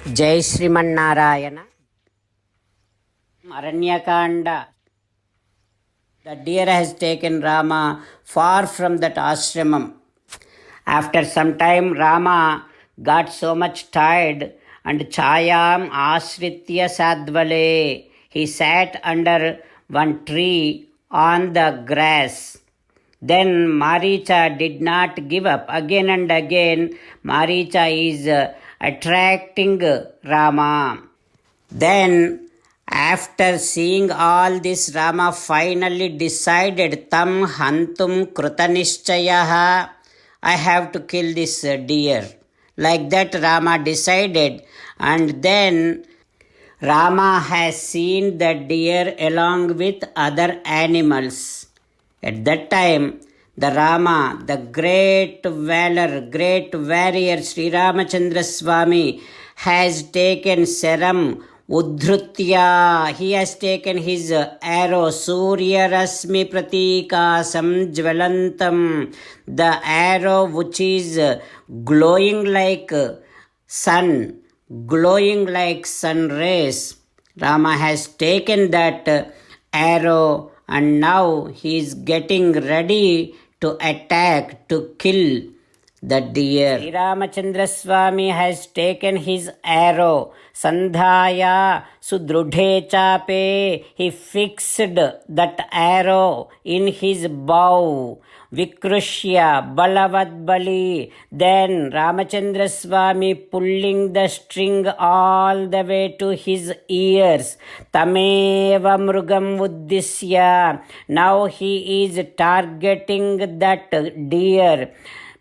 जय Sriman Narayana. Aranyakanda. The deer has taken Rama far from that ashramam. After some time, Rama got so much tired and Chayam Asritya Sadvale. He sat under one tree on the grass. Then Maricha did not give up. Again and again, Maricha is attracting Rama. Then, after seeing all this, Rama finally decided, Tam Hantum Krutanishchayaha, I have to kill this deer. Like that, Rama decided, and then Rama has seen the deer along with other animals. At that time, the Rama, the great valor, great warrior Sri Ramachandra Swami has taken serum Udhrutya. He has taken his arrow, Surya Rasmi Pratikasam Jvalantam, the arrow which is glowing like sun, glowing like sun rays. Rama has taken that arrow and now he is getting ready to attack, to kill the deer. Sri Ramachandra Swami has taken his arrow, Sandhaya Sudrudhe Chape. He fixed that arrow in his bow. Vikrushya Balavad Bali. Then Ramachandra Swami pulling the string all the way to his ears. Tameva Mrugam Uddisya. Now he is targeting that deer.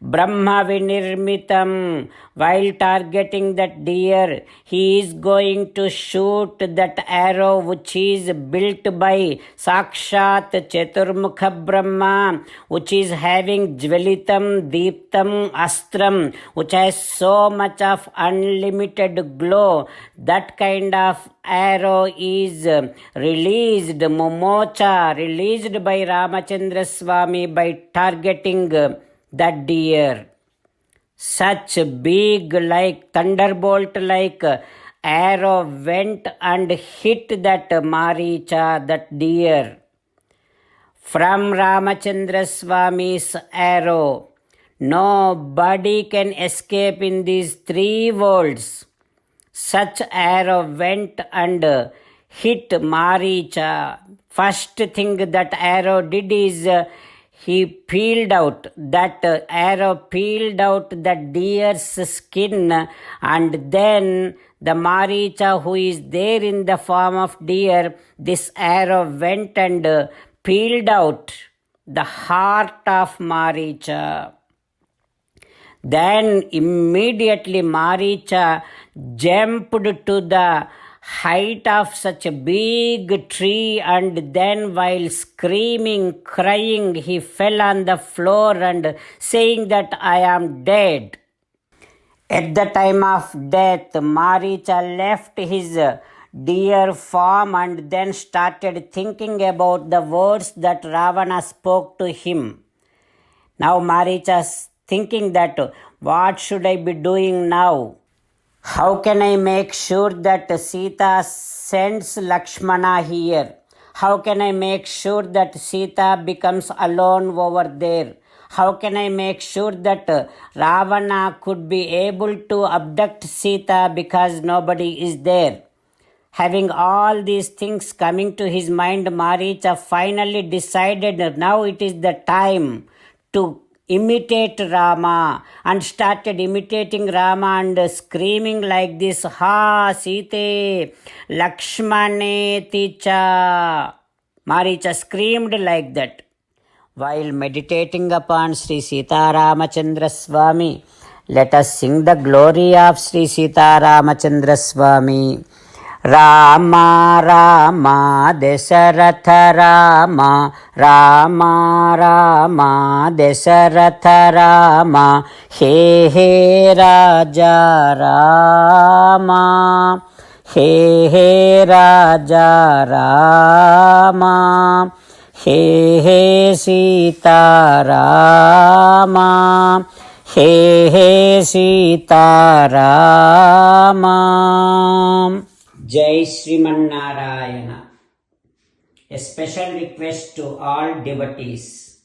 Brahma Vinirmitam. While targeting that deer, he is going to shoot that arrow which is built by Sakshat Chaturmukha Brahma, which is having Jvalitam Deeptam Astram, which has so much of unlimited glow. That kind of arrow is released, Momocha, released by Ramachandra Swami by targeting that deer. Such big like thunderbolt like arrow went and hit that Maricha, that deer. From Ramachandra Swami's arrow, nobody can escape in these three worlds. Such arrow went and hit Maricha. First thing that arrow did is he peeled out, that arrow peeled out the deer's skin, and then the Maricha who is there in the form of deer, this arrow went and peeled out the heart of Maricha. Then immediately Maricha jumped to the height of such a big tree, and then while screaming, crying, he fell on the floor and saying that I am dead. At the time of death, Maricha left his deer form and then started thinking about the words that Ravana spoke to him. Now Maricha is thinking that what should I be doing now? How can I make sure that Sita sends Lakshmana here? How can I make sure that Sita becomes alone over there? How can I make sure that Ravana could be able to abduct Sita because nobody is there? Having all these things coming to his mind, Maricha finally decided now it is the time to imitate Rama, and started imitating Rama and screaming like this, Ha Site Lakshmane Cha. Maricha screamed like that. While meditating upon Sri Sita Ramachandra Swami, let us sing the glory of Sri Sita Ramachandra Swami. Rama Rama Dasaratha Rama, Rama Rama Dasaratha Rama, He He Raja Rama, He He Raja Rama, He He Sita Rama, hey hey Sitarama. Jai Srimanarayana. A special request to all devotees.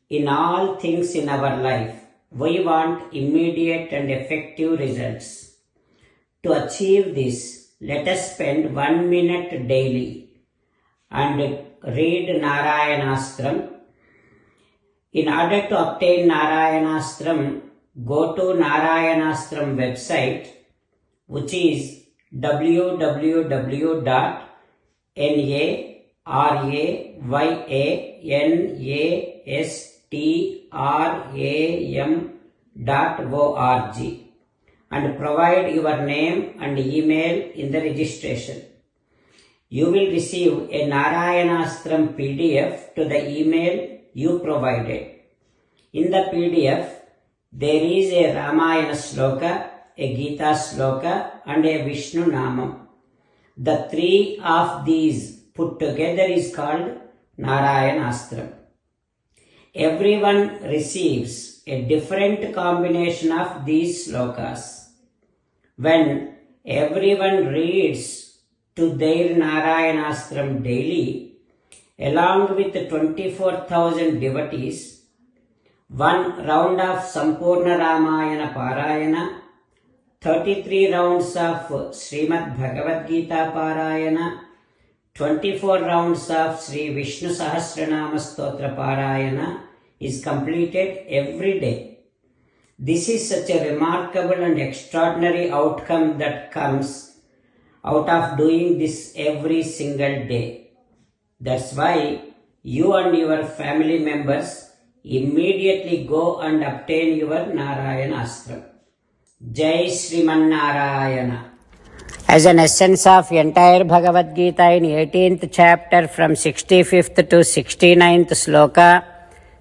In all things in our life, we want immediate and effective results. To achieve this, let us spend 1 minute daily and read Narayanastram. In order to obtain Narayanastram, go to Narayanastram website, which is www.narayanastram.org, and provide your name and email in the registration. You will receive a Narayanastram PDF to the email you provided. In the PDF, there is a Ramayana Sloka, a Gita Sloka, and a Vishnu Namam. The three of these put together is called Narayanastram. Everyone receives a different combination of these slokas. When everyone reads to their Narayanastram daily, along with 24,000 devotees, one round of Sampurna Ramayana Parayana, 33 rounds of Srimad Bhagavad Gita Parayana, 24 rounds of Sri Vishnu Sahasranama Stotra Parayana is completed every day. This is such a remarkable and extraordinary outcome that comes out of doing this every single day. That's why you and your family members immediately go and obtain your Narayanastram. Jai Srimanarayana. As an essence of entire Bhagavad Gita in 18th chapter from 65th to 69th sloka,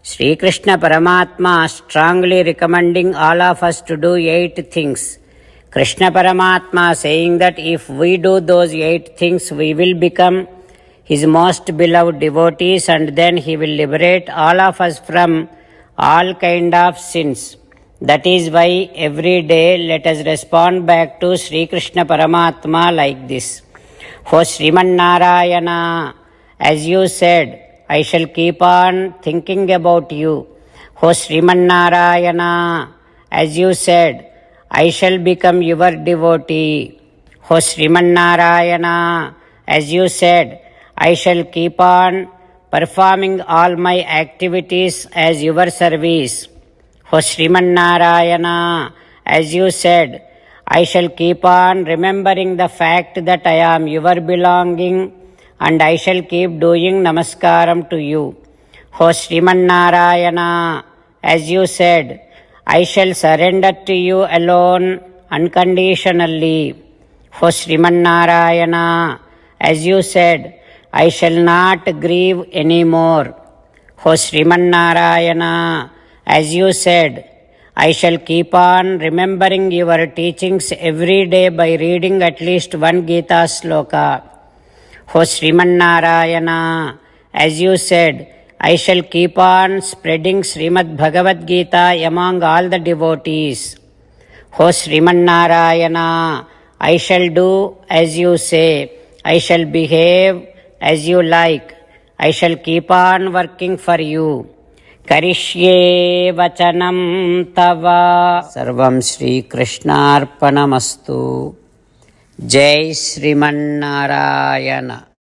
Sri Krishna Paramatma strongly recommending all of us to do 8 things. Krishna Paramatma saying that if we do those 8 things, we will become His most beloved devotees, and then He will liberate all of us from all kind of sins. That is why every day let us respond back to Sri Krishna Paramatma like this. O Sriman Narayana, as you said, I shall keep on thinking about you. O Sriman Narayana, as you said, I shall become your devotee. O Sriman Narayana, as you said, I shall keep on performing all my activities as your service. O Sriman Narayana, as you said, I shall keep on remembering the fact that I am your belonging, and I shall keep doing namaskaram to you. O Sriman Narayana, as you said, I shall surrender to you alone unconditionally. O Sriman Narayana, as you said, I shall not grieve anymore. O Sriman Narayana, as you said, I shall keep on remembering your teachings every day by reading at least one Gita sloka. O Sriman Narayana, as you said, I shall keep on spreading Srimad Bhagavad Gita among all the devotees. O Sriman Narayana, I shall do as you say. I shall behave as you like. I shall keep on working for you. Karishye vachanam tava. Sarvam Shri Krishnarpanamastu. Jai Sriman Narayana.